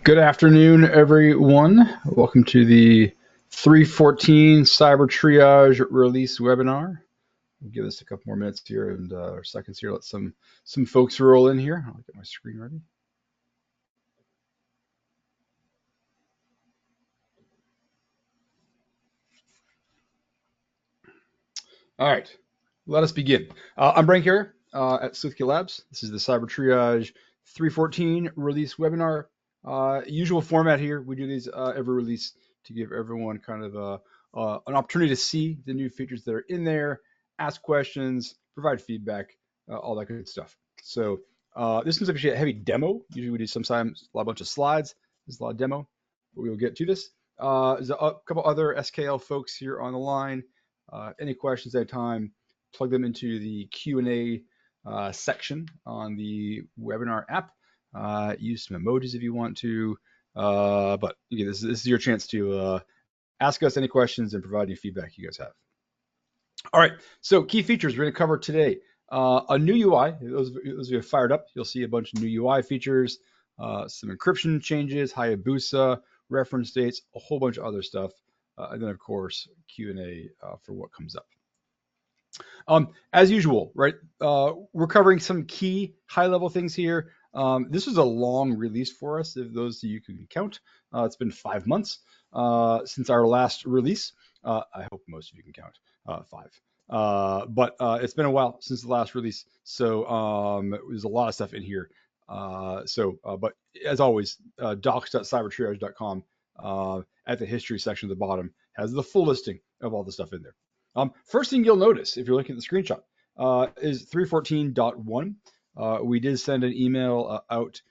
Good afternoon, everyone. Welcome to the 3.14 Cyber Triage release webinar. We'll give this a couple more minutes here and or seconds here. Let some folks roll in here. I'll get my screen ready. All right, let us begin. I'm Brian Carrier at Sleuthkit Labs. This is the Cyber Triage 3.14 release webinar. Usual format here. We do these every release to give everyone kind of an opportunity to see the new features that are in there, ask questions, provide feedback, all that good stuff. So this one's actually a heavy demo. Usually we do sometimes a bunch of slides. This is a lot of demo, but we will get to this. There's a couple other SKL folks here on the line. Any questions at a time, plug them into the Q&A section on the webinar app. Use some emojis if you want to, but again, this is your chance to ask us any questions and provide any feedback you guys have. All right, so key features we're going to cover today. A new UI. Those of you who have fired up, you'll see a bunch of new UI features, some encryption changes, Hayabusa, reference dates, a whole bunch of other stuff. And then, of course, Q&A for what comes up. As usual, right, we're covering some key high-level things here. This was a long release for us, if those of you can count. It's been 5 months since our last release. I hope most of you can count 5. But it's been a while since the last release, so there's a lot of stuff in here. But as always, docs.cybertriage.com at the history section at the bottom has the full listing of all the stuff in there. First thing you'll notice if you're looking at the screenshot is 3.14.1. We did send an email out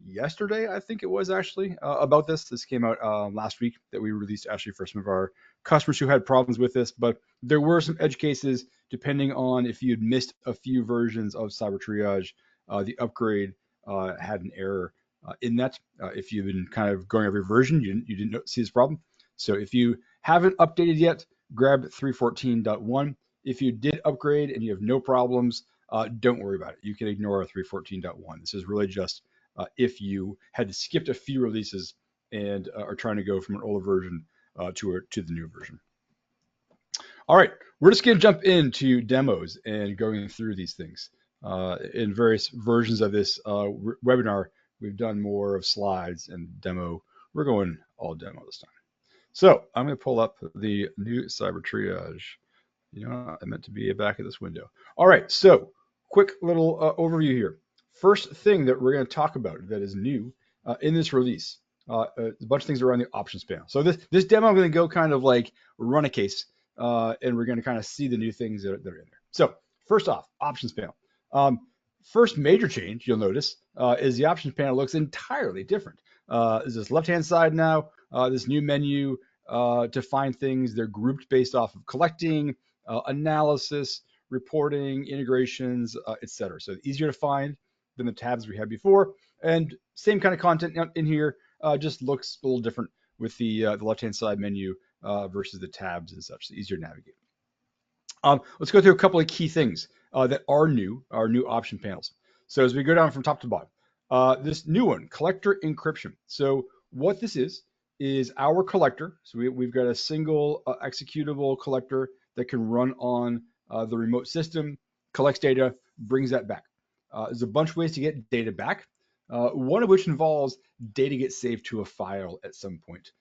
yesterday, I think it was actually, about this. This came out last week that we released actually for some of our customers who had problems with this, but there were some edge cases depending on if you'd missed a few versions of Cyber Triage. The upgrade had an error in that. If you've been kind of going every version, you didn't see this problem. So if you haven't updated yet, grab 3.14.1. If you did upgrade and you have no problems, don't worry about it. You can ignore 3.14.1. This is really just if you had skipped a few releases and are trying to go from an older version to the new version. All right, we're just going to jump into demos and going through these things. In various versions of this webinar, we've done more of slides and demo. We're going all demo this time. So I'm going to pull up the new Cyber Triage. You know, I meant to be back at this window. All right, so quick little overview here. First thing that we're going to talk about that is new in this release, a bunch of things around the options panel. So this demo, I'm going to go kind of like run a case, and we're going to kind of see the new things that are in there. So first off, options panel. First major change you'll notice is the options panel looks entirely different. Is this left-hand side now? This new menu to find things. They're grouped based off of collecting, analysis, reporting, integrations, etc. So easier to find than the tabs we had before. And same kind of content in here, just looks a little different with the left-hand side menu versus the tabs and such. So easier to navigate. Let's go through a couple of key things that are new, our new option panels. So as we go down from top to bottom, this new one, collector encryption. So what this is our collector. So we've got a single executable collector that can run on the remote system, collects data, brings that back. There's a bunch of ways to get data back, one of which involves data gets saved to a file at some point,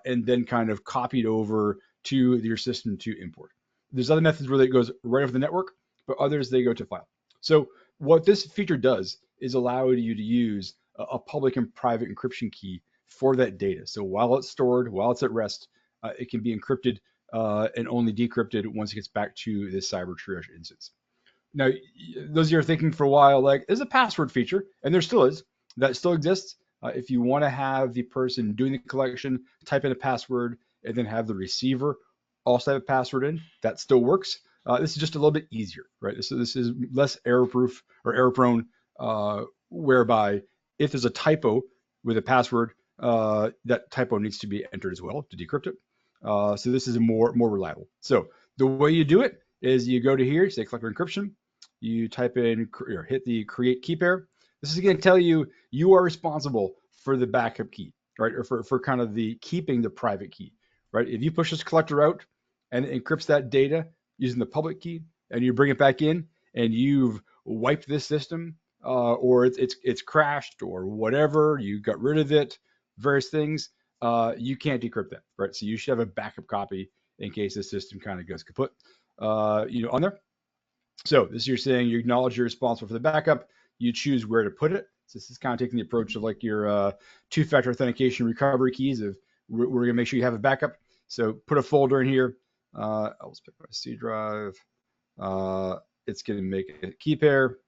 and then kind of copied over to your system to import. There's other methods where it goes right over the network, but others, they go to file. So what this feature does is allow you to use a public and private encryption key for that data. So while it's stored, while it's at rest, it can be encrypted and only decrypted once it gets back to this Cyber Triage instance. Now, those of you are thinking for a while, like, there's a password feature, and there still is. That still exists. If you want to have the person doing the collection type in a password and then have the receiver also have a password in, that still works. This is just a little bit easier, right? This is less error-proof or error-prone, whereby if there's a typo with a password, that typo needs to be entered as well to decrypt it. So this is more reliable. So the way you do it is you go to here, say collector encryption, you type in or hit the create key pair. This is going to tell you are responsible for the backup key. right? Or for kind of the keeping the private key, right? If you push this collector out and it encrypts that data using the public key, and you bring it back in, and you've wiped this system, or it's crashed or whatever, you got rid of it, various things, you can't decrypt that, right? So you should have a backup copy in case the system kind of goes kaput, on there. So this is you're saying you acknowledge you're responsible for the backup. You choose where to put it. So this is kind of taking the approach of like your two-factor authentication recovery keys. Of we're going to make sure you have a backup. So put a folder in here. I'll just pick my C drive. It's going to make a key pair.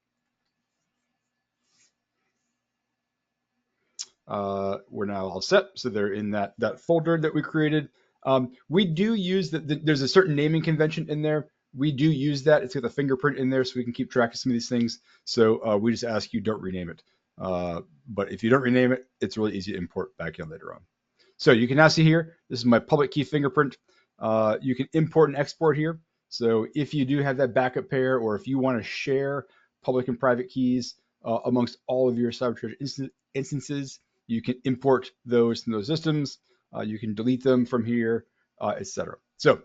We're now all set. So they're in that folder that we created. We do use there's a certain naming convention in there. We do use that. It's got the fingerprint in there so we can keep track of some of these things. So we just ask you don't rename it. But if you don't rename it, it's really easy to import back in later on. So you can now see here, this is my public key fingerprint. You can import and export here. So if you do have that backup pair, or if you want to share public and private keys amongst all of your CyberTriage instances, you can import those from those systems. You can delete them from here, etc. So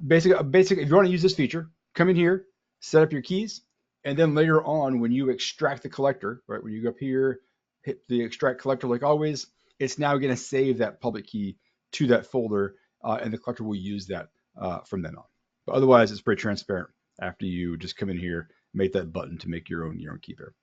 basically, if you want to use this feature, come in here, set up your keys, and then later on, when you extract the collector, right, when you go up here, hit the extract collector like always, it's now going to save that public key to that folder, and the collector will use that from then on. But otherwise, it's pretty transparent after you just come in here, make that button to make your own key pair.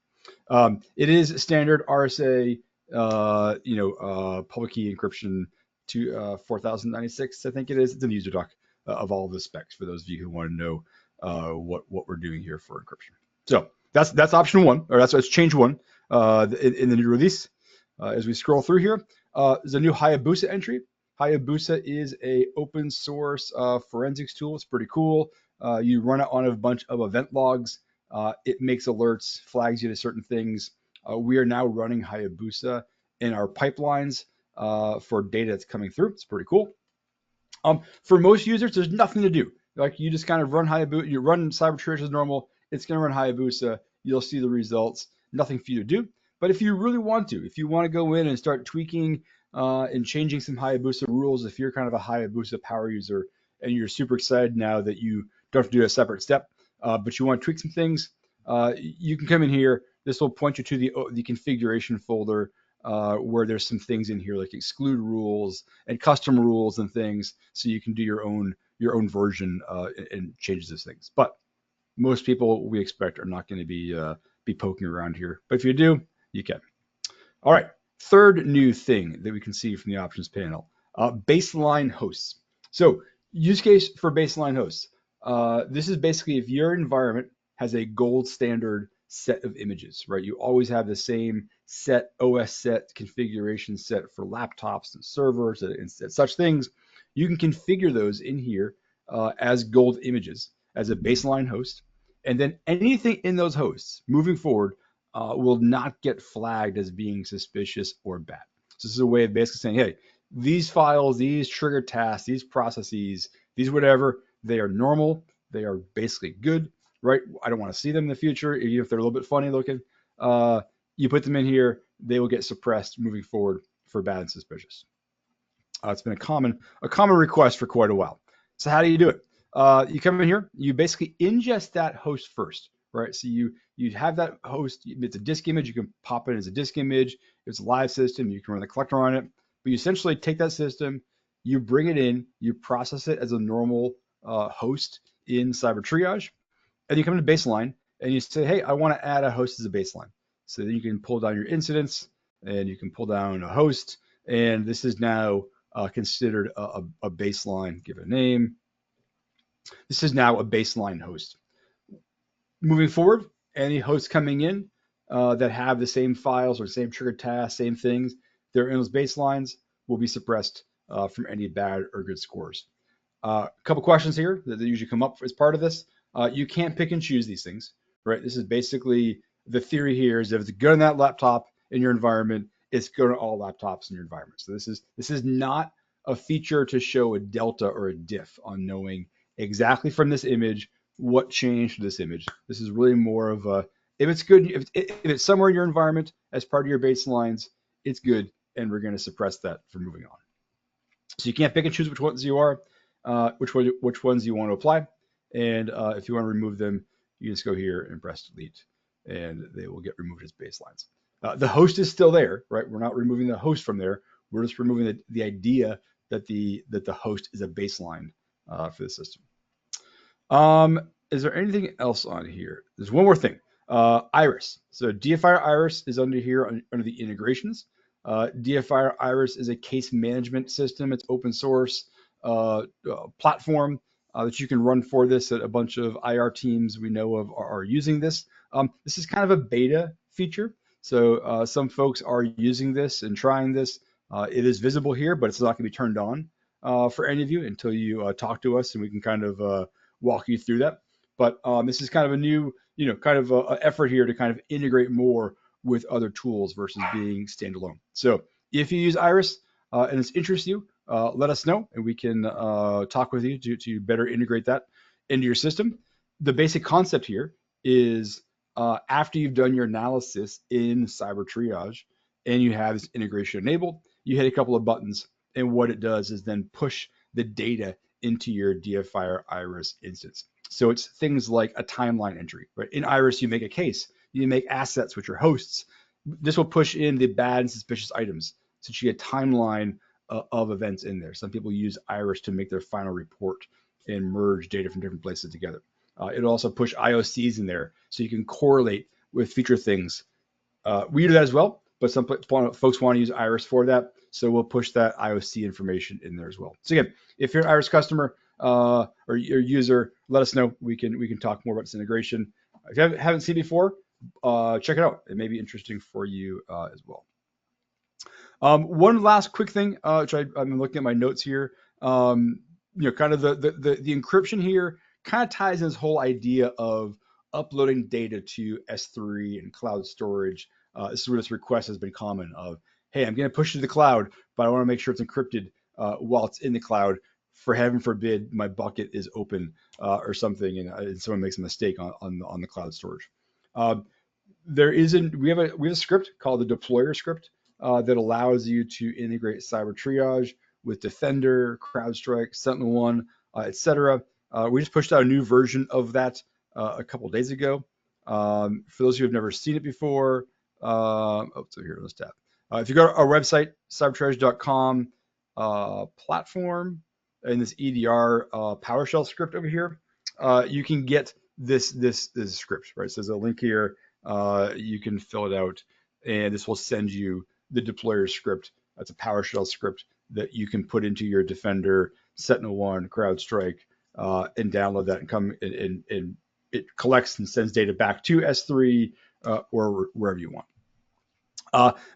It is standard RSA, public key encryption to 4096, I think it is. It's in the user doc of all the specs for those of you who want to know what we're doing here for encryption. So that's option one, or that's change one in the new release. As we scroll through here, there's a new Hayabusa entry. Hayabusa is a open source forensics tool. It's pretty cool. You run it on a bunch of event logs. It makes alerts, flags you to certain things. We are now running Hayabusa in our pipelines for data that's coming through. It's pretty cool. For most users, there's nothing to do. Like you just kind of run Hayabusa, you run CyberTriage as normal. It's going to run Hayabusa. You'll see the results. Nothing for you to do. But if you really want to, if you want to go in and start tweaking and changing some Hayabusa rules, if you're kind of a Hayabusa power user and you're super excited now that you don't have to do a separate step, but you want to tweak some things, you can come in here. This will point you to the configuration folder where there's some things in here like exclude rules and custom rules and things, so you can do your own version and change those things. But most people, we expect, are not going to be poking around here. But if you do, you can. All right. Third new thing that we can see from the options panel, baseline hosts. So use case for baseline hosts. This is basically if your environment has a gold standard set of images, right? You always have the same set, OS set, configuration set for laptops and servers and such things. You can configure those in here as gold images as a baseline host. And then anything in those hosts moving forward will not get flagged as being suspicious or bad. So this is a way of basically saying, hey, these files, these trigger tasks, these processes, these whatever, they are normal. They are basically good, right? I don't want to see them in the future, even if they're a little bit funny looking. You put them in here, they will get suppressed moving forward for bad and suspicious. It's been a common request for quite a while. So how do you do it? You come in here, you basically ingest that host first, right? So you have that host. It's a disk image. You can pop it as a disk image. If it's a live system, you can run the collector on it. But you essentially take that system, you bring it in, you process it as a normal host in CyberTriage, and you come to baseline and you say, hey, I want to add a host as a baseline. So then you can pull down your incidents and you can pull down a host, and this is now considered a baseline. Give it a name. This is now a baseline host. Moving forward, any hosts coming in that have the same files or same trigger tasks, same things, they're in those baselines, will be suppressed from any bad or good scores. A couple questions here that usually come up as part of this. You can't pick and choose these things, right? This is basically the theory here is if it's good on that laptop in your environment, it's good on all laptops in your environment. So this is not a feature to show a delta or a diff on knowing exactly from this image what changed to this image. This is really more of a, if it's good, if it's somewhere in your environment as part of your baselines, it's good. and we're going to suppress that for moving on. So you can't pick and choose which ones you are, which ones you want to apply. And if you want to remove them, you just go here and press delete, and they will get removed as baselines. The host is still there, right? We're not removing the host from there. We're just removing the idea that the host is a baseline for the system. Is there anything else on here? There's one more thing. Iris. So DFire Iris is under here under the integrations. DFire Iris is a case management system. It's open source platform that you can run for this. That a bunch of IR teams we know of are using this. This is kind of a beta feature. So some folks are using this and trying this. It is visible here, but it's not going to be turned on for any of you until you talk to us, and we can kind of walk you through that. But this is kind of a new, kind of a effort here to kind of integrate more with other tools versus being standalone. So if you use Iris and it's interests you, let us know, and we can talk with you to better integrate that into your system. The basic concept here is after you've done your analysis in Cyber Triage and you have this integration enabled, you hit a couple of buttons, and what it does is then push the data into your DFire Iris instance. So it's things like a timeline entry, right? In Iris, you make a case, you make assets, which are hosts. This will push in the bad and suspicious items, so you get a timeline of events in there. Some people use Iris to make their final report and merge data from different places together. It'll also push IOCs in there, so you can correlate with feature things. We do that as well, but some folks want to use Iris for that. So we'll push that IOC information in there as well. So again, if you're an Iris customer or your user, let us know. We can talk more about this integration. If you haven't seen it before, check it out. It may be interesting for you as well. One last quick thing, which I'm looking at my notes here. Kind of the encryption here kind of ties in this whole idea of uploading data to S3 and cloud storage. This is where this request has been common of, hey, I'm going to push it to the cloud, but I want to make sure it's encrypted while it's in the cloud. For heaven forbid, my bucket is open or something, and someone makes a mistake on the cloud storage. We have a script called the deployer script that allows you to integrate Cyber Triage with Defender, CrowdStrike, SentinelOne, etc. We just pushed out a new version of that a couple of days ago. For those who have never seen it before, so here, let's tap. If you go to our website, cybertriage.com platform, and this EDR PowerShell script over here, you can get this script, right? So there's a link here. You can fill it out, and this will send you the deployer script. That's a PowerShell script that you can put into your Defender, SentinelOne, CrowdStrike, and download that and come and it collects and sends data back to S3 or wherever you want.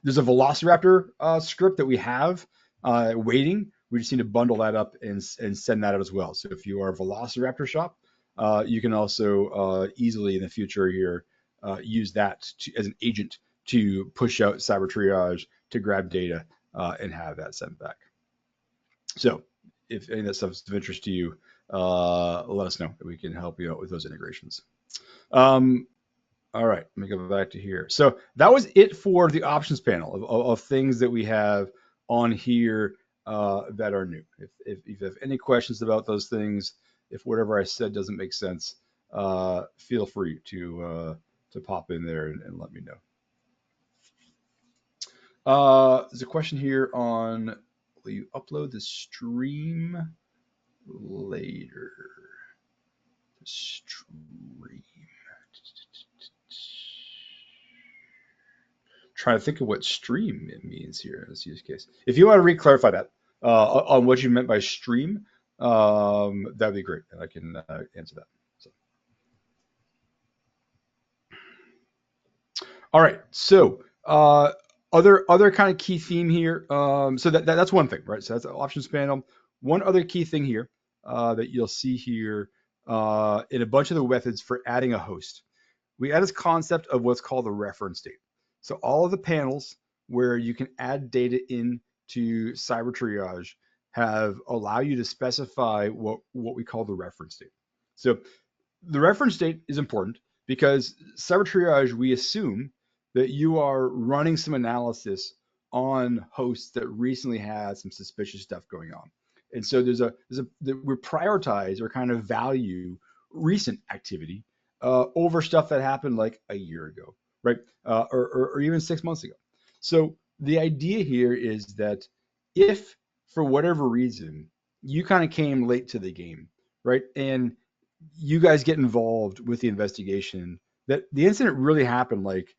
There's a Velociraptor script that we have waiting. We just need to bundle that up and send that out as well. So if you are a Velociraptor shop, you can also easily in the future here use that as an agent to push out Cyber Triage to grab data and have that sent back. So if any of that stuff is of interest to you, let us know. We can help you out with those integrations. All right, let me go back to here. So that was it for the options panel of things that we have on here that are new. If you have any questions about those things, if whatever I said doesn't make sense, feel free to pop in there and let me know. There's a question here on, will you upload the stream later? The stream. Trying to think of what stream it means here in this use case. If you want to re-clarify that on what you meant by stream, that'd be great, and I can answer that. So. All right, so other kind of key theme here. So that's one thing, right? So that's the options panel. One other key thing here that you'll see here in a bunch of the methods for adding a host. We add this concept of what's called the reference date. So all of the panels where you can add data into Cyber Triage allow you to specify what we call the reference date. So the reference date is important because Cyber Triage, we assume that you are running some analysis on hosts that recently had some suspicious stuff going on. And so we prioritize or kind of value recent activity over stuff that happened like a year ago, right? Or even 6 months ago. So the idea here is that if for whatever reason you kind of came late to the game, right? And you guys get involved with the investigation that the incident really happened like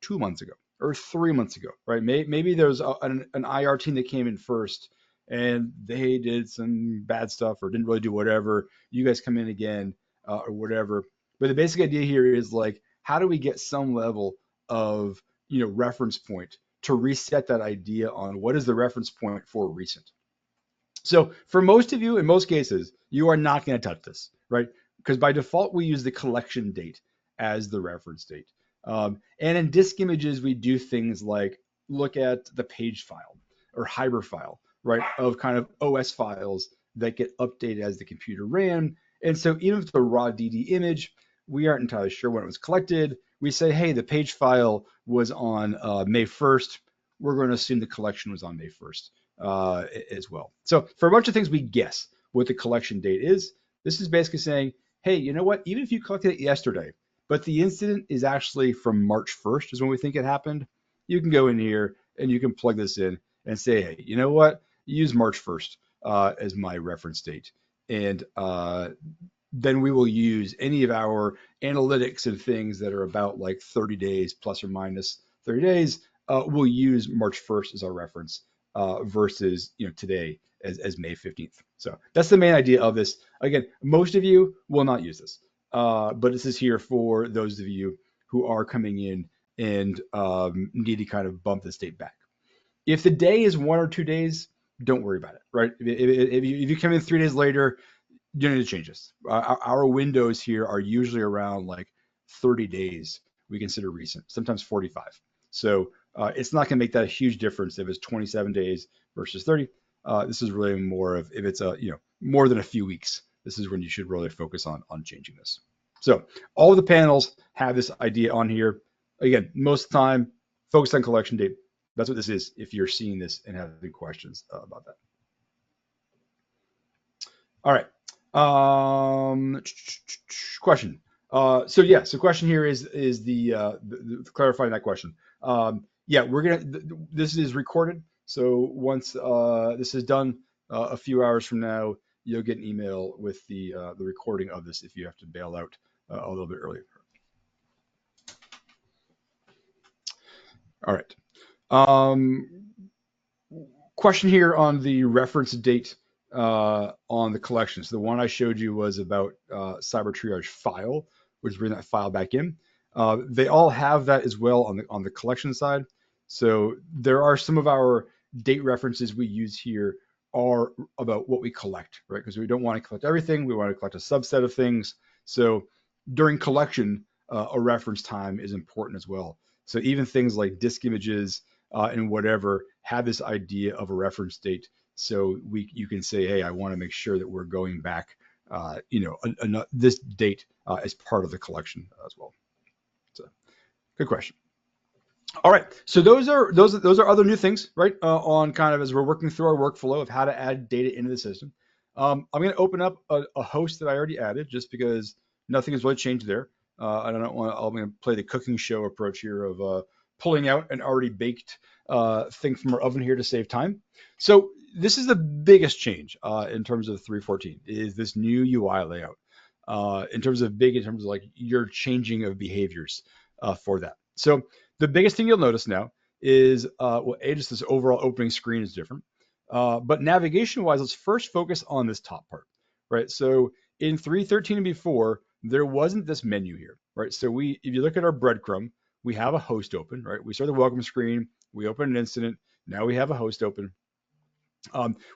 2 months ago or 3 months ago, right? Maybe there's an IR team that came in first and they did some bad stuff or didn't really do whatever. You guys come in again or whatever. But the basic idea here is like, how do we get some level of reference point to reset that idea on what is the reference point for recent? So for most of you, in most cases, you are not going to touch this, right? Because by default, we use the collection date as the reference date. And in disk images, we do things like look at the page file or hyper file, right, of kind of OS files that get updated as the computer ran. And so even if it's a raw DD image, we aren't entirely sure when it was collected. We say, hey, the page file was on May 1st. We're going to assume the collection was on May 1st as well. So for a bunch of things, we guess what the collection date is. This is basically saying, hey, you know what? Even if you collected it yesterday, but the incident is actually from March 1st is when we think it happened, you can go in here and you can plug this in and say, hey, you know what? Use March 1st as my reference date. And then we will use any of our analytics and things that are about like 30 days plus or minus 30 days. We'll use March 1st as our reference versus today as May 15th. So that's the main idea of this. Again, most of you will not use this, but this is here for those of you who are coming in and need to kind of bump this date back. If the day is 1 or 2 days, don't worry about it, right? If you come in 3 days later, you don't need to change this. Our windows here are usually around like 30 days. We consider recent, sometimes 45. So it's not going to make that a huge difference if it's 27 days versus 30. This is really more of if it's more than a few weeks. This is when you should really focus on changing this. So all of the panels have this idea on here. Again, most of the time, focus on collection date. That's what this is if you're seeing this and having questions about that. All right. Question. So question here is the clarifying that question. This is recorded. So once this is done, a few hours from now, you'll get an email with the recording of this if you have to bail out a little bit earlier. All right. Question here on the reference date on the collections. The one I showed you was about Cyber Triage file, which is bring that file back in. They all have that as well on the collection side. So there are some of our date references we use here are about what we collect, right? Because we don't want to collect everything. We want to collect a subset of things. So during collection, a reference time is important as well. So even things like disk images and whatever have this idea of a reference date. So you can say, hey, I want to make sure that we're going back, this date as part of the collection as well. So, good question. All right, so those are other new things, right? On kind of as we're working through our workflow of how to add data into the system. I'm going to open up a host that I already added, just because nothing has really changed there. I don't want. I'm going to play the cooking show approach here of pulling out an already baked thing from our oven here to save time. So this is the biggest change in terms of 3.14 is this new UI layout. In terms of like your changing of behaviors for that. So the biggest thing you'll notice now is just this overall opening screen is different. But navigation wise, let's first focus on this top part, right? So in 3.13 and before, there wasn't this menu here, right? So if you look at our breadcrumb, we have a host open, right? We start the welcome screen, we open an incident, now we have a host open.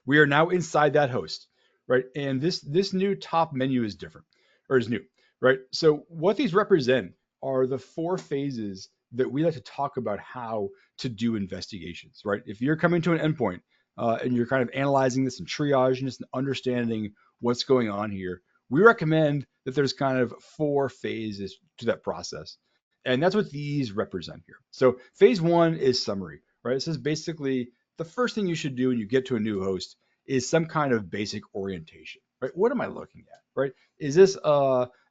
We are now inside that host, right? And this new top menu is different, or is new, right? So what these represent are the 4 phases that we like to talk about how to do investigations, right? If you're coming to an endpoint and you're kind of analyzing this and triaging this and understanding what's going on here, we recommend that there's kind of 4 phases to that process. And that's what these represent here. So phase 1 is summary, right? This is basically the first thing you should do when you get to a new host is some kind of basic orientation, right? What am I looking at, right? Is this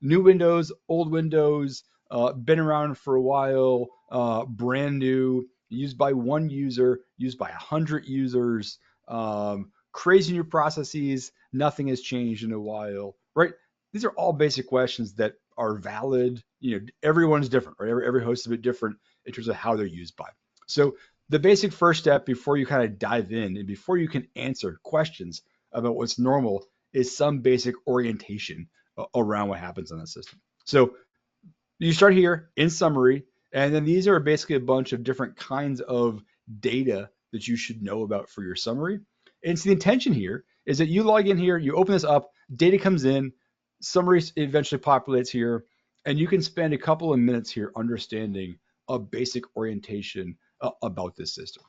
new Windows, old Windows, been around for a while, brand new, used by one user, used by 100 users, crazy new processes, nothing has changed in a while, right? These are all basic questions that are valid. Everyone's different, right? Every host is a bit different in terms of how they're used by. So the basic first step before you kind of dive in and before you can answer questions about what's normal is some basic orientation around what happens on the system. So you start here in summary, and then these are basically a bunch of different kinds of data that you should know about for your summary. And so the intention here is that you log in here, you open this up, data comes in, summary eventually populates here, and you can spend a couple of minutes here understanding a basic orientation about this system.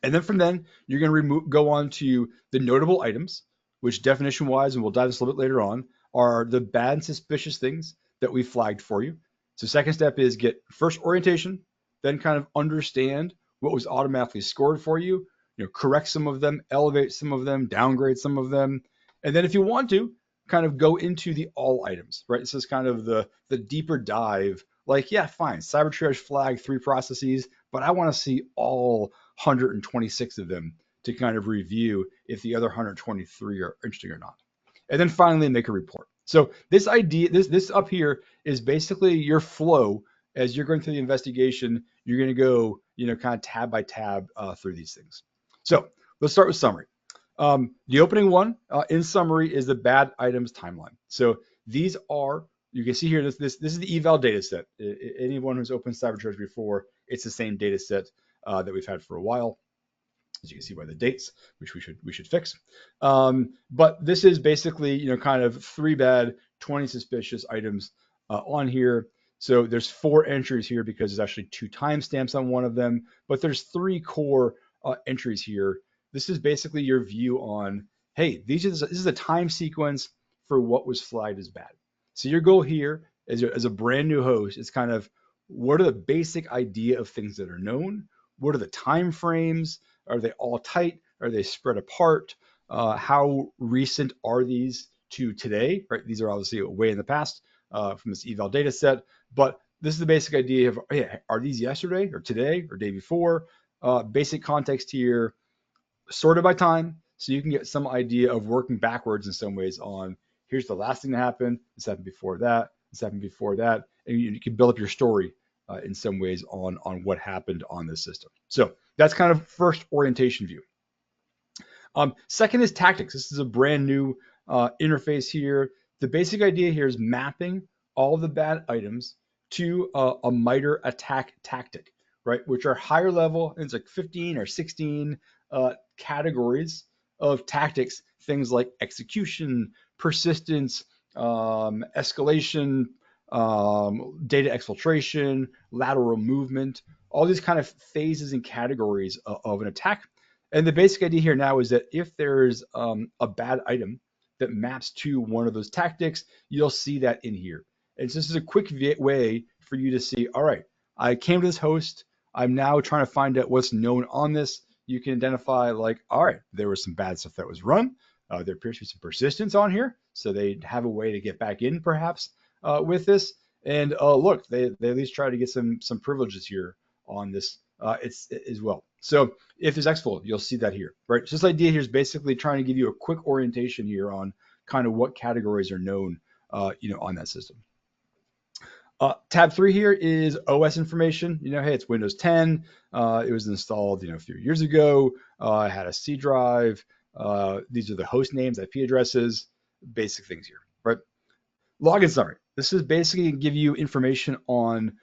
And then from then, you're going to go on to the notable items, which definition wise, and we'll dive this a little bit later on, are the bad and suspicious things that we flagged for you. So second step is get first orientation, then kind of understand what was automatically scored for you, correct some of them, elevate some of them, downgrade some of them. And then if you want to, kind of go into the all items, right? This is kind of the deeper dive. Like, yeah, fine, Cyber Triage flagged 3 processes, but I want to see all 126 of them to kind of review if the other 123 are interesting or not. And then finally make a report. So this idea, this up here is basically your flow as you're going through the investigation. You're going to go, kind of tab by tab through these things. So let's start with summary. The opening one in summary is the bad items timeline. So these are, you can see here, this is the eval data set. Anyone who's opened Cyber Triage before, it's the same data set that we've had for a while, as you can see by the dates, which we should fix. But this is basically, kind of 3 bad, 20 suspicious items on here. So there's 4 entries here because there's actually 2 timestamps on one of them, but there's 3 core entries here. This is basically your view on, hey, this is a time sequence for what was flagged as bad. So your goal here as a brand new host is kind of, what are the basic idea of things that are known? What are the time frames? Are they all tight? Are they spread apart? How recent are these to today? Right, these are obviously way in the past from this eval data set, but this is the basic idea of, hey, are these yesterday or today or day before? Basic context here, sorted by time, so you can get some idea of working backwards in some ways on, here's the last thing that happened, this happened before that, this happened before that, and you can build up your story in some ways on what happened on this system. So that's kind of first orientation view. Second is tactics. This is a brand new interface here. The basic idea here is mapping all the bad items to a MITRE attack tactic, right? Which are higher level. It's like 15 or 16 categories of tactics, things like execution, persistence, escalation, data exfiltration, lateral movement, all these kind of phases and categories of an attack. And the basic idea here now is that if there's a bad item that maps to one of those tactics, you'll see that in here. And so this is a quick way for you to see, all right, I came to this host. I'm now trying to find out what's known on this. You can identify like, all right, there was some bad stuff that was run. There appears to be some persistence on here. So they have a way to get back in perhaps with this. And look, they at least try to get some privileges here on this it's as well. So if there's exfil, you'll see that here, right? So this idea here is basically trying to give you a quick orientation here on kind of what categories are known, on that system. Tab 3 here is OS information. Hey, it's Windows 10. It was installed, a few years ago. I had a C drive. These are the host names, IP addresses, basic things here, right? Login summary. This is basically going to give you information on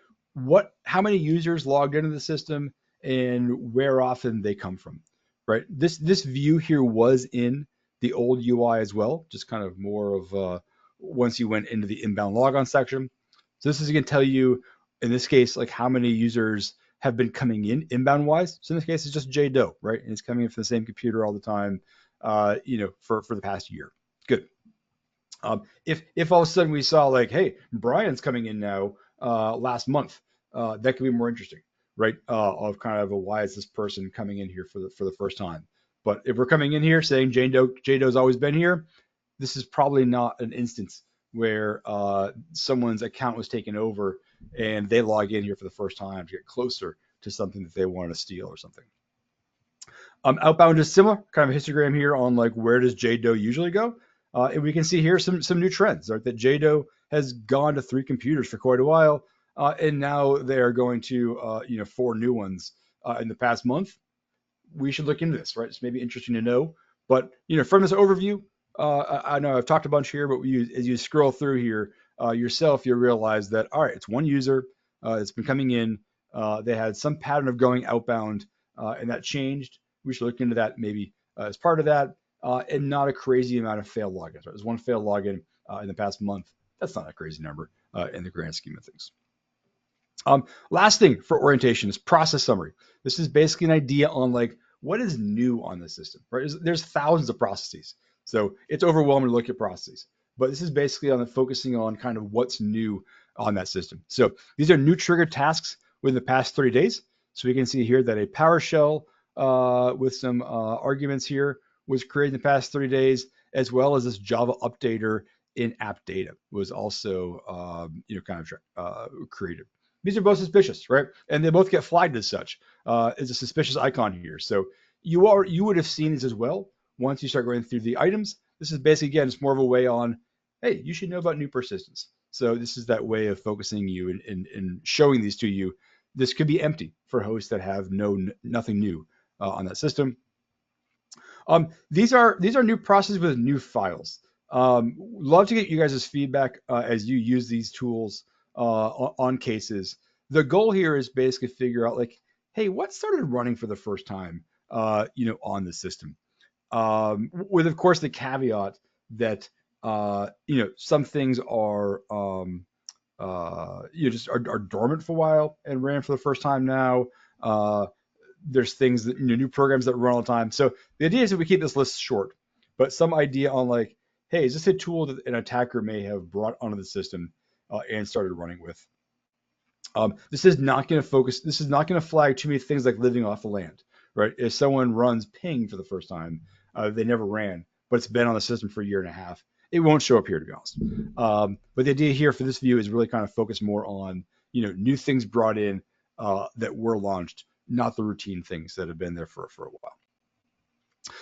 how many users logged into the system and where often they come from, right? This view here was in the old UI as well, just kind of more of once you went into the inbound logon section. So this is going to tell you, in this case, like how many users have been coming in inbound wise. So in this case, it's just J Doe, right? And it's coming in from the same computer all the time, for the past year. Good. If all of a sudden we saw like, hey, Brian's coming in now last month, that could be more interesting, right? Of kind of why is this person coming in here for the first time? But if we're coming in here saying J Doe's always been here, this is probably not an instance where someone's account was taken over and they log in here for the first time to get closer to something that they want to steal or something. Outbound is similar, kind of a histogram here on like where does J Doe usually go, and we can see here some new trends, right? That J Doe has gone to 3 computers for quite a while, and now they are going to 4 new ones in the past month. We should look into this, right? It's maybe interesting to know. But from this overview, I know I've talked a bunch here, but as you scroll through here yourself, you realize that all right, it's one user. It's been coming in. They had some pattern of going outbound, and that changed. We should look into that maybe as part of that, and not a crazy amount of failed logins. Right? There's one failed login in the past month. That's not a crazy number in the grand scheme of things. Last thing for orientation is process summary. This is basically an idea on like what is new on the system, right? There's thousands of processes, so it's overwhelming to look at processes. But this is basically on focusing on kind of what's new on that system. So these are new triggered tasks within the past 30 days. So we can see here that a PowerShell with some arguments here was created in the past 30 days, as well as this Java updater in app data was also created. These are both suspicious, right? And they both get flagged as such. It's a suspicious icon here. So you would have seen this as well once you start going through the items. This is basically, again, it's more of a way on, hey, you should know about new persistence. So this is that way of focusing you and showing these to you. This could be empty for hosts that have nothing new on that system. These are new processes with new files. Love to get you guys' feedback as you use these tools on cases. The goal here is basically figure out like, hey, what started running for the first time, on the system, with of course the caveat that some things are just are dormant for a while and ran for the first time now. There's things that new programs that run all the time. So the idea is that we keep this list short, but some idea on like, hey, is this a tool that an attacker may have brought onto the system and started running with? This is not going to focus. This is not going to flag too many things like living off the land, right? If someone runs ping for the first time, they never ran, but it's been on the system for a year and a half. It won't show up here, to be honest. But the idea here for this view is really kind of focus more on new things brought in that were launched, not the routine things that have been there for a while.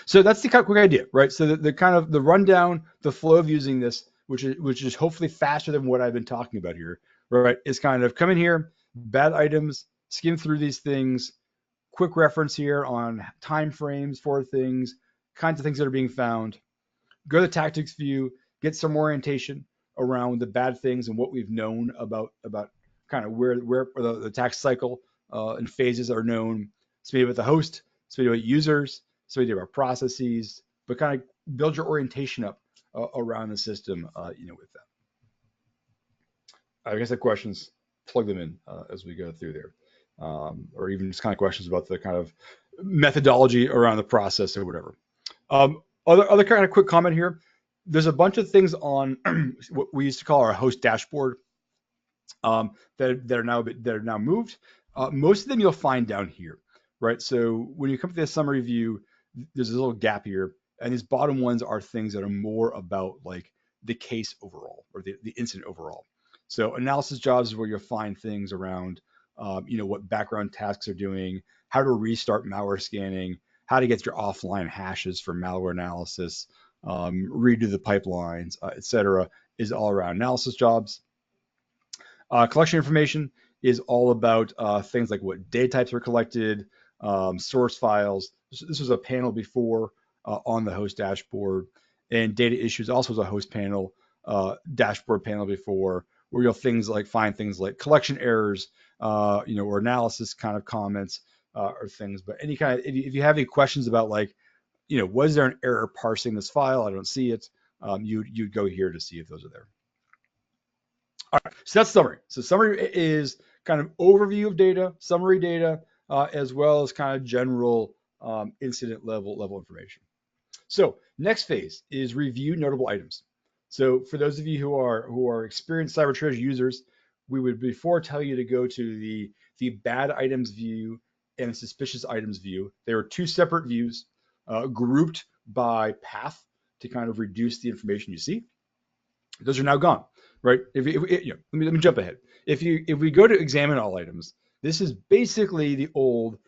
So that's the quick idea, right? So the kind of the rundown, the flow of using this, which is hopefully faster than what I've been talking about here, right? Is kind of come in here, bad items, skim through these things, quick reference here on time frames for things, kinds of things that are being found. Go to the tactics view, get some orientation around the bad things and what we've known about kind of where the attack cycle and phases are known. So maybe about the host, so maybe about users, so maybe about processes, but kind of build your orientation up around the system, with that. I guess I have questions, plug them in as we go through there, or even just kind of questions about the kind of methodology around the process or whatever. Other kind of quick comment here. There's a bunch of things on what we used to call our host dashboard that are now moved. Most of them you'll find down here, right? So when you come to the summary view, there's a little gap here, and these bottom ones are things that are more about like the case overall or the incident overall. So analysis jobs is where you'll find things around, what background tasks are doing, how to restart malware scanning, how to get your offline hashes for malware analysis, redo the pipelines, etc. is all around analysis jobs. Collection information is all about things like what data types are collected, source files. This was a panel before on the host dashboard, and data issues also was a host panel, dashboard panel before, where you'll find things like collection errors, or analysis kind of comments or things. But any kind of, if you have any questions about like, was there an error parsing this file? I don't see it. You'd go here to see if those are there. All right, so that's summary. So summary is kind of overview of data, summary data, as well as kind of general incident level information. So next phase is review notable items. So for those of you who are experienced Cyber Triage users, we would before tell you to go to the the bad items view and the suspicious items view. They were two separate views grouped by path to kind of reduce the information you see. Those are now gone, right? Let me jump ahead. If we go to examine all items, this is basically the old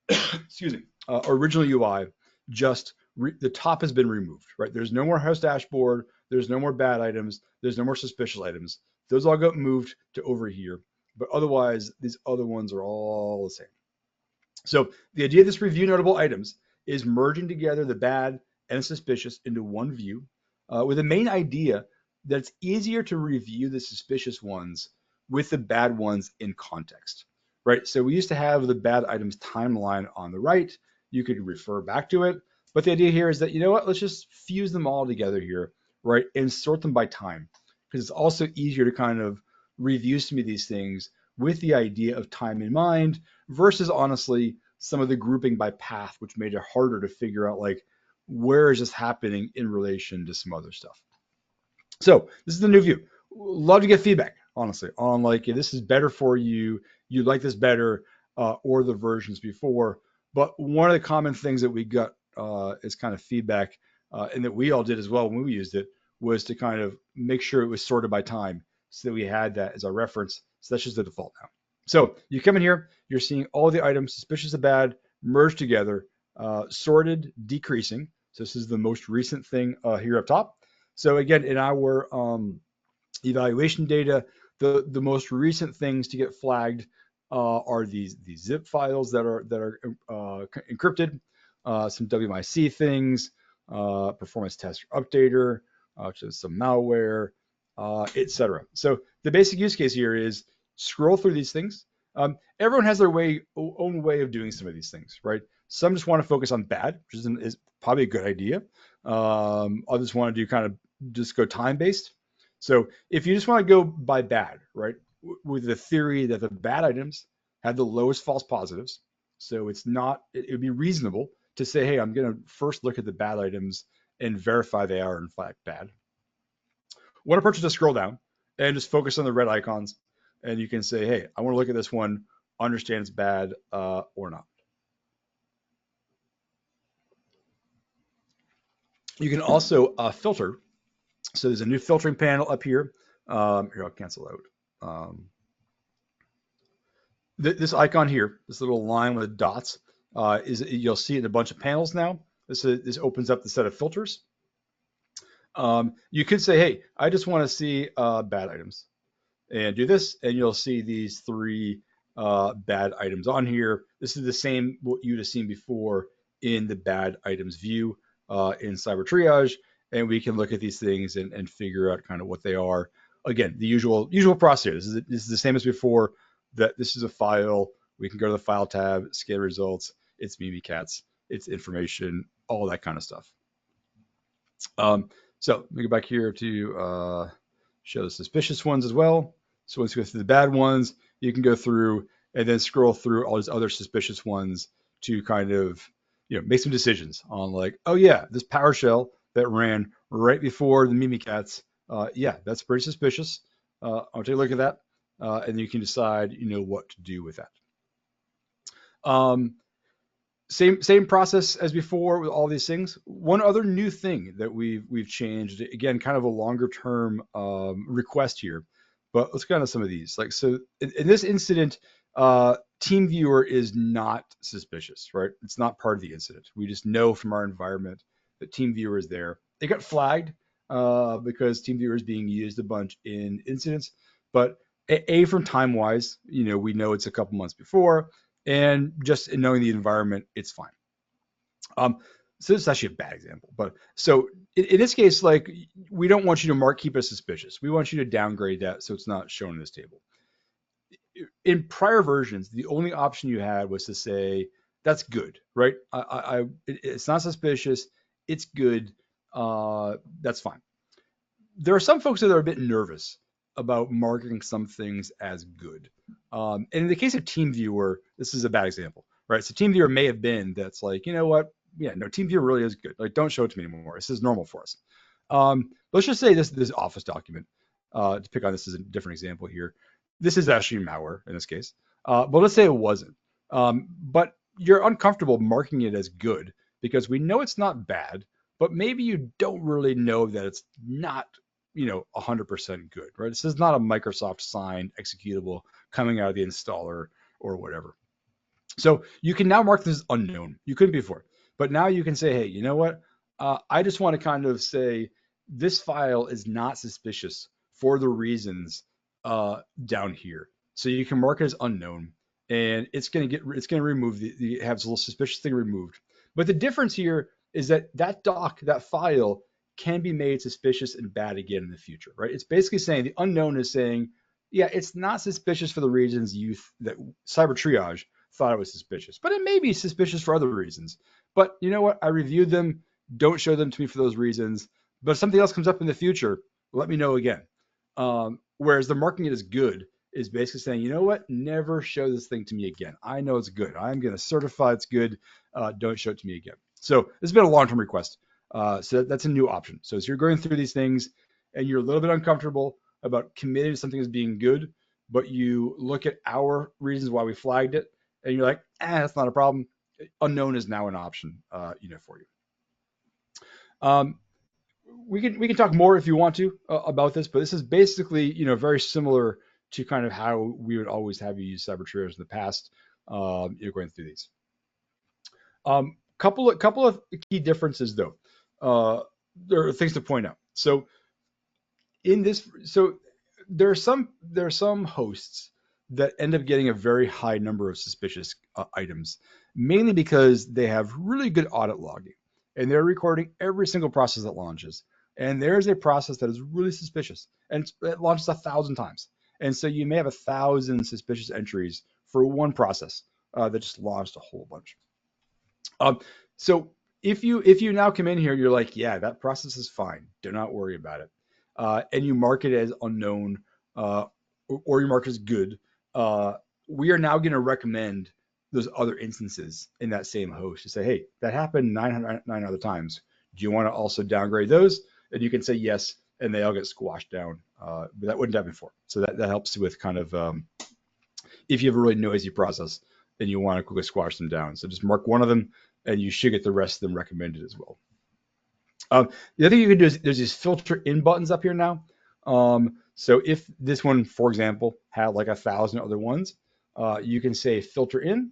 excuse me, original UI, just the top has been removed, right? There's no more house dashboard. There's no more bad items. There's no more suspicious items. Those all got moved to over here. But otherwise, these other ones are all the same. So the idea of this review notable items is merging together the bad and the suspicious into one view with the main idea that it's easier to review the suspicious ones with the bad ones in context, right? So we used to have the bad items timeline on the right. You could refer back to it. But the idea here is that, you know what, let's just fuse them all together here, right? And sort them by time. Because it's also easier to kind of review some of these things with the idea of time in mind versus honestly some of the grouping by path, which made it harder to figure out like where is this happening in relation to some other stuff. So this is the new view. Love to get feedback, honestly, on like if this is better for you, you like this better, or the versions before. But one of the common things that we got as kind of feedback, and that we all did as well when we used it, was to kind of make sure it was sorted by time so that we had that as our reference. So that's just the default now. So you come in here, you're seeing all the items, suspicious of bad, merged together, sorted, decreasing. So this is the most recent thing here up top. So again, in our evaluation data, the most recent things to get flagged are these zip files that are encrypted, some WMIC things, performance test updater, which is some malware, etc. So the basic use case here is scroll through these things. Everyone has their own way of doing some of these things, right? Some just want to focus on bad, which is probably a good idea. Others want to do kind of just go time based. So if you just want to go by bad, right, with the theory that the bad items have the lowest false positives, so it would be reasonable to say, hey, I'm going to first look at the bad items and verify they are in fact bad. One approach is to scroll down and just focus on the red icons, and you can say, hey, I want to look at this one, understand it's bad or not. You can also filter. So there's a new filtering panel up here. Here, I'll cancel out. This icon here, this little line with dots, you'll see it in a bunch of panels now. This opens up the set of filters. You could say, hey, I just want to see bad items, and do this, and you'll see these three bad items on here. This is the same what you'd have seen before in the bad items view in Cyber Triage, and we can look at these things and figure out kind of what they are. Again, the usual process. This is the same as before. That this is a file. We can go to the file tab, scan results. It's Mimikatz. It's information, all that kind of stuff. So let me go back here to show the suspicious ones as well. So once you go through the bad ones, you can go through and then scroll through all these other suspicious ones to kind of make some decisions on like, oh yeah, this PowerShell that ran right before the Mimikatz, yeah, that's pretty suspicious. I'll take a look at that, and you can decide what to do with that. Same process as before with all these things. One other new thing that we've changed, again, kind of a longer term request here, but let's go into some of these. Like, so in this incident, TeamViewer is not suspicious, right? It's not part of the incident. We just know from our environment that TeamViewer is there. It got flagged because TeamViewer is being used a bunch in incidents, but from time wise, we know it's a couple months before. And just in knowing the environment, it's fine. So this is actually a bad example, but so in this case, like we don't want you to keep it suspicious. We want you to downgrade that so it's not shown in this table. In prior versions, the only option you had was to say that's good, right? It's not suspicious. It's good. That's fine. There are some folks that are a bit nervous about marking some things as good. And in the case of TeamViewer, this is a bad example, right? So TeamViewer may have been that's like, you know what? Yeah, no, TeamViewer really is good. Like, don't show it to me anymore. This is normal for us. Let's just say this Office document, to pick on this as a different example here. This is actually malware in this case. But let's say it wasn't. But you're uncomfortable marking it as good because we know it's not bad, but maybe you don't really know that it's not, 100% good, right? This is not a Microsoft signed executable coming out of the installer or whatever. So you can now mark this as unknown. You couldn't before, but now you can say, hey, you know what? I just want to kind of say this file is not suspicious for the reasons down here. So you can mark it as unknown, and it's going to remove have a little suspicious thing removed. But the difference here is that that file can be made suspicious and bad again in the future, right? It's basically saying the unknown is saying, yeah, it's not suspicious for the reasons that Cyber Triage thought it was suspicious, but it may be suspicious for other reasons. But you know what? I reviewed them. Don't show them to me for those reasons. But if something else comes up in the future, let me know again. Whereas the marking it as good is basically saying, you know what? Never show this thing to me again. I know it's good. I'm going to certify it's good. Don't show it to me again. So this has been a long-term request. So that's a new option. So as you're going through these things and you're a little bit uncomfortable about committing to something as being good, but you look at our reasons why we flagged it, and you're like, that's not a problem. Unknown is now an option, for you. Um, we can talk more if you want to about this, but this is basically, very similar to kind of how we would always have you use cyber triggers in the past. You're going through these. Couple of key differences though. There are things to point out. So in this, so there are some hosts that end up getting a very high number of suspicious items, mainly because they have really good audit logging and they're recording every single process that launches. And there's a process that is really suspicious and it launches 1,000 times. And so you may have 1,000 suspicious entries for one process that just launched a whole bunch. Um, so if you now come in here, you're like, yeah, that process is fine. Do not worry about it, and you mark it as unknown, or you mark it as good. Uh, we are now going to recommend those other instances in that same host to say, hey, that happened 909 other times. Do you want to also downgrade those? And you can say yes, and they all get squashed down. But that wouldn't happen before. So that helps with kind of if you have a really noisy process and you want to quickly squash them down. So just mark one of them and you should get the rest of them recommended as well. The other thing you can do is there's these filter in buttons up here now. So if this one, for example, had like 1,000 other ones, you can say filter in.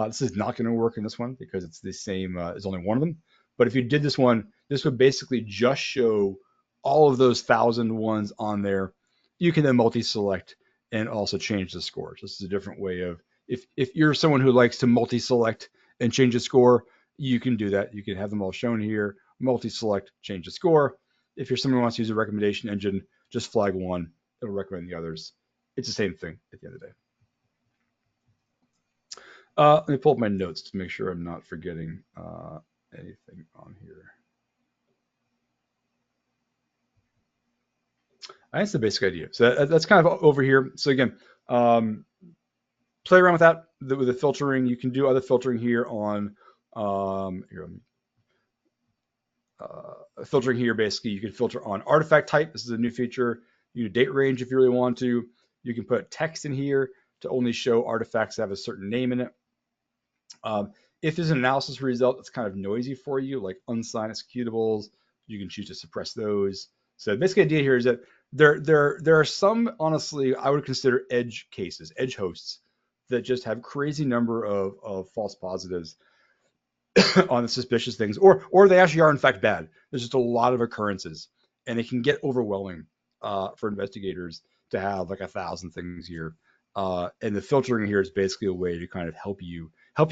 This is not going to work in this one because it's the same, there's only one of them. But if you did this one, this would basically just show all of those 1,000 ones on there. You can then multi-select and also change the scores. This is a different way of, if you're someone who likes to multi-select and change the score, you can do that. You can have them all shown here, multi-select, change the score. If you're someone who wants to use a recommendation engine, just flag one. It'll recommend the others. It's the same thing at the end of the day. Let me pull up my notes to make sure I'm not forgetting anything on here. That's the basic idea. So that's kind of over here. So again, play around with that with the filtering. You can do other filtering here on here. Filtering here, basically, you can filter on artifact type. This is a new feature. You do date range if you really want to. You can put text in here to only show artifacts that have a certain name in it. If there's an analysis result that's kind of noisy for you, like unsigned executables, you can choose to suppress those. So the basic idea here is that there are some, honestly, I would consider edge cases, edge hosts that just have crazy number of false positives on the suspicious things, or they actually are in fact bad. There's just a lot of occurrences, and it can get overwhelming for investigators to have like 1,000 things here. And the filtering here is basically a way to kind of help you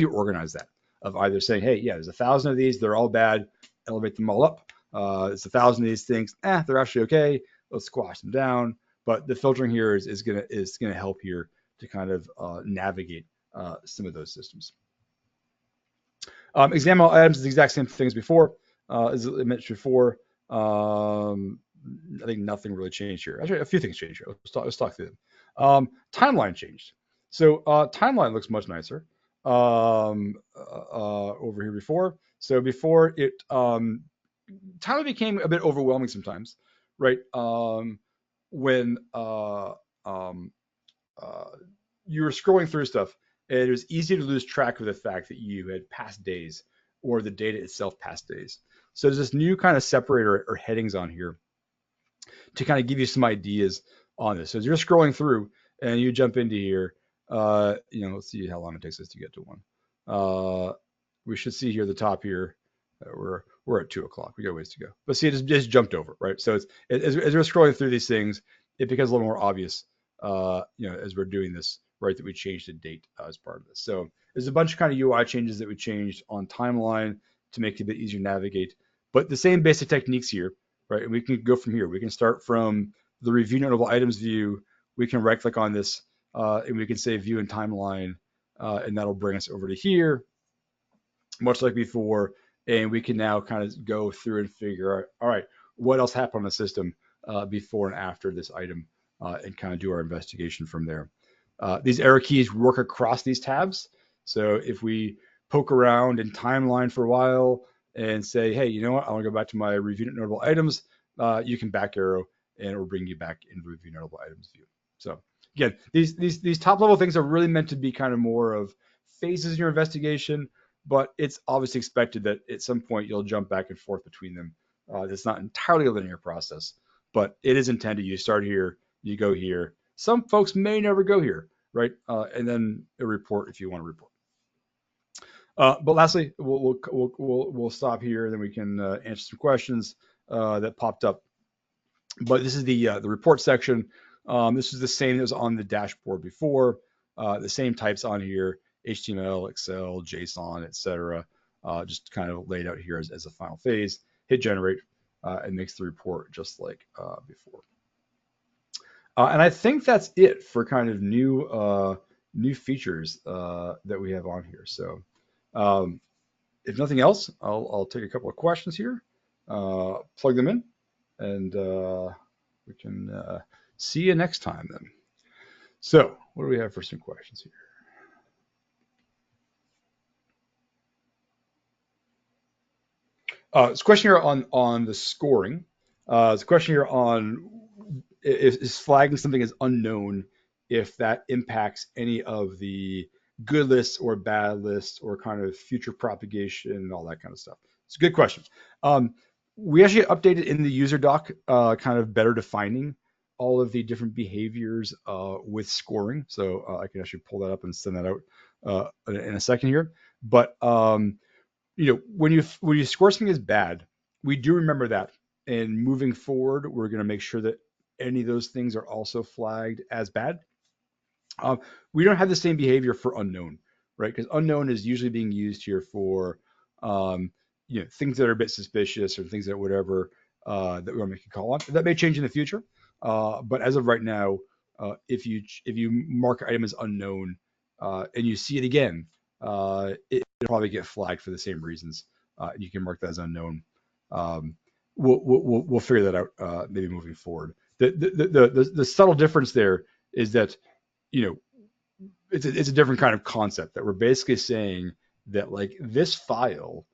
organize that. Of either saying, hey, yeah, there's 1,000 of these, they're all bad, elevate them all up. There's 1,000 of these things, they're actually okay. Let's squash them down. But the filtering here is gonna help here to kind of navigate some of those systems. Example items is the exact same thing as before, as I mentioned before. I think nothing really changed here. Actually, a few things changed here. Let's talk through them. Timeline changed. So timeline looks much nicer over here before. So before it, timeline became a bit overwhelming sometimes, right? When you were scrolling through stuff, and it was easy to lose track of the fact that you had past days or the data itself past days. So there's this new kind of separator or headings on here to kind of give you some ideas on this. So as you're scrolling through and you jump into here, let's see how long it takes us to get to one. We should see here at the top here. We're at 2 o'clock. We got ways to go. But see, it just jumped over, right? So as we're scrolling through these things, it becomes a little more obvious, as we're doing this, right, that we changed the date as part of this. So there's a bunch of kind of UI changes that we changed on timeline to make it a bit easier to navigate. But the same basic techniques here, right? And we can go from here. We can start from the review notable items view. We can right click on this, and we can say view and timeline, and that'll bring us over to here, much like before. And we can now kind of go through and figure out, all right, what else happened on the system before and after this item, and kind of do our investigation from there. These arrow keys work across these tabs. So if we poke around in timeline for a while and say, hey, you know what, I want to go back to my review notable items, you can back arrow and it will bring you back into the review notable items view. So again, these top level things are really meant to be kind of more of phases in your investigation, but it's obviously expected that at some point you'll jump back and forth between them. It's not entirely a linear process, but it is intended. You start here, you go here. Some folks may never go here, right? And then a report if you want to report. But lastly, we'll stop here, and then we can answer some questions that popped up. But this is the report section. This is the same that was on the dashboard before. The same types on here: HTML, Excel, JSON, etc. Just kind of laid out here as a final phase. Hit generate, and makes the report just like before. And I think that's it for kind of new features that we have on here. So if nothing else, I'll take a couple of questions here, plug them in, and we can see you next time then. So what do we have for some questions here? It's a question here on the scoring. It's a question here on is flagging something as unknown if that impacts any of the good lists or bad lists or kind of future propagation and all that kind of stuff. It's a good question. We actually updated in the user doc, kind of better defining all of the different behaviors with scoring. So I can actually pull that up and send that out in a second here. But when you score something as bad, we do remember that. And moving forward, we're going to make sure that any of those things are also flagged as bad. We don't have the same behavior for unknown, right? Because unknown is usually being used here for things that are a bit suspicious or things that whatever that we want to make a call on. That may change in the future, but as of right now, if you mark an item as unknown and you see it again, it'll probably get flagged for the same reasons. You can mark that as unknown. We'll figure that out maybe moving forward. The subtle difference there is that it's a different kind of concept that we're basically saying that like this file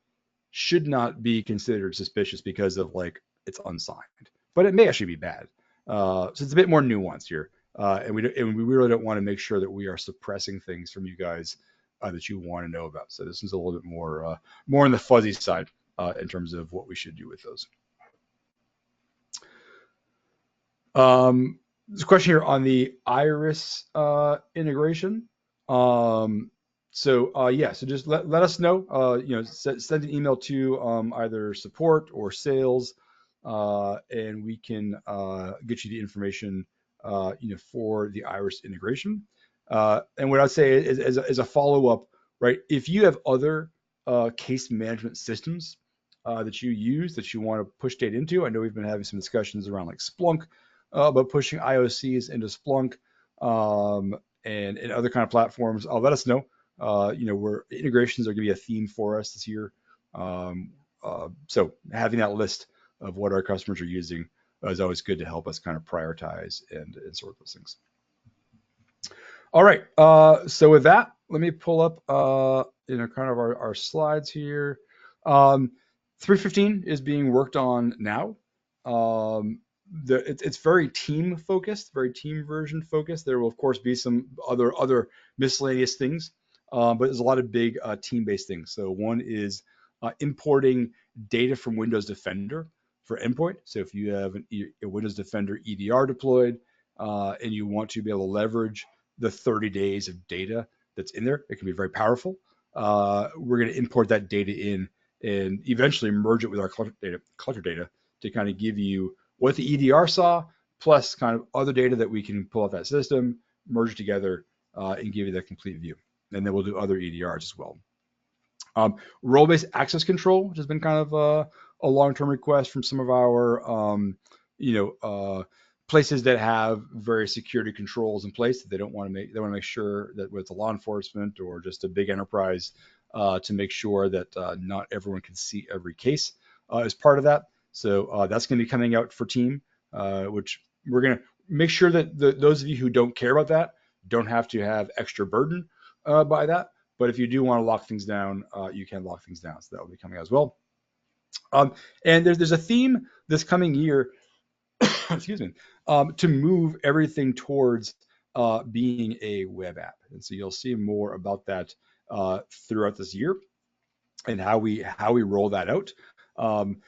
should not be considered suspicious because of like it's unsigned, but it may actually be bad. So it's a bit more nuanced here, and we really don't want to make sure that we are suppressing things from you guys that you want to know about. So this is a little bit more on the fuzzy side in terms of what we should do with those. There's a question here on the Iris integration. So just let us know. Send an email to either support or sales, and we can get you the information for the Iris integration. And what I'd say is, as a follow up, right? If you have other case management systems that you use that you want to push data into, I know we've been having some discussions around like Splunk, about pushing IOCs into Splunk and other kind of platforms. Let us know. Where integrations are going to be a theme for us this year. So having that list of what our customers are using is always good to help us kind of prioritize and sort those things. All right. So with that, let me pull up kind of our slides here. 3.15 is being worked on now. it's very team focused, very team version focused. There will of course be some other miscellaneous things, but there's a lot of big team based things. So one is importing data from Windows Defender for endpoint. So if you have a Windows Defender EDR deployed and you want to be able to leverage the 30 days of data that's in there, it can be very powerful. We're going to import that data in and eventually merge it with our collector data to kind of give you what the EDR saw, plus kind of other data that we can pull out that system, merge it together, and give you that complete view. And then we'll do other EDRs as well. Role-based access control, which has been kind of a long-term request from some of our, you know, places that have various security controls in place that they don't want to make. They want to make sure that with the law enforcement or just a big enterprise, to make sure that not everyone can see every case as part of that. So that's going to be coming out for team, which we're going to make sure that those of you who don't care about that don't have to have extra burden by that. But if you do want to lock things down, you can lock things down. So that will be coming out as well. And there's a theme this coming year, excuse me, to move everything towards being a web app. And so you'll see more about that throughout this year and how we roll that out. Um,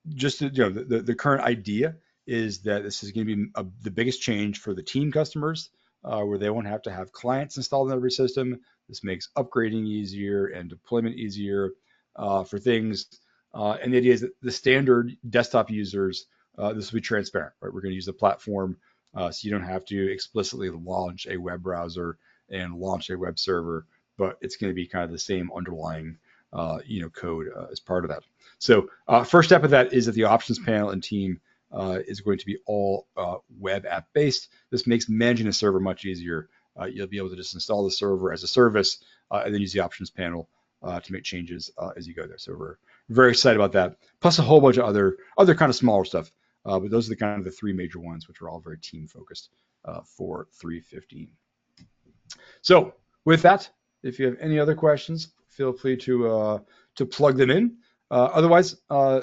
just to, the current idea is that this is going to be the biggest change for the team customers, where they won't have to have clients installed in every system. This makes upgrading easier and deployment easier for things. And the idea is that the standard desktop users, this will be transparent, right? We're going to use the platform, so you don't have to explicitly launch a web browser and launch a web server, but it's going to be kind of the same underlying code as part of that. So first step of that is that the options panel and team is going to be all web app based. This makes managing a server much easier. You'll be able to just install the server as a service and then use the options panel to make changes as you go there. So we're very excited about that. Plus a whole bunch of other kind of smaller stuff. But those are the kind of the three major ones, which are all very team focused for 3.15. So with that, if you have any other questions, feel free to plug them in. Otherwise,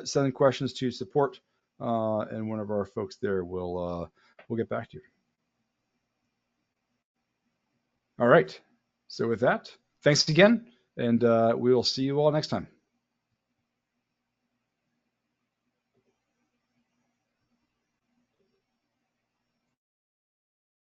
send questions to support, and one of our folks there will get back to you. All right. So with that, thanks again, and we will see you all next time.